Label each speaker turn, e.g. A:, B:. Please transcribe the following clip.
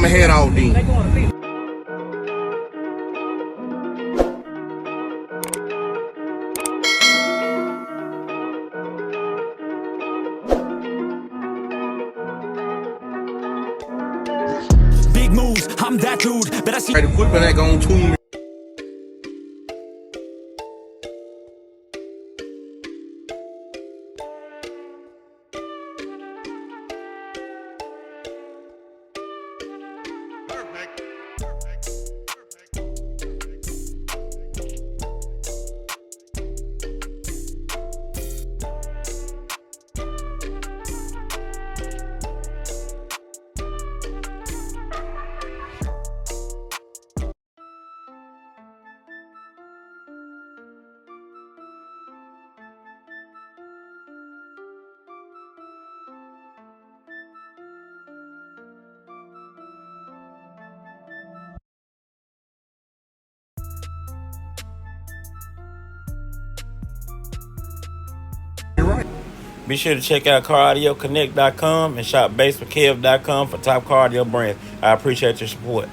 A: I'ma head out then.
B: Big moves, I'm that dude. But I see
A: The equipment ain't gonna tune me.
C: Be sure to check out CarAudioConnect.com and shop BASSWITHKEV.com for top car audio brands. I appreciate your support.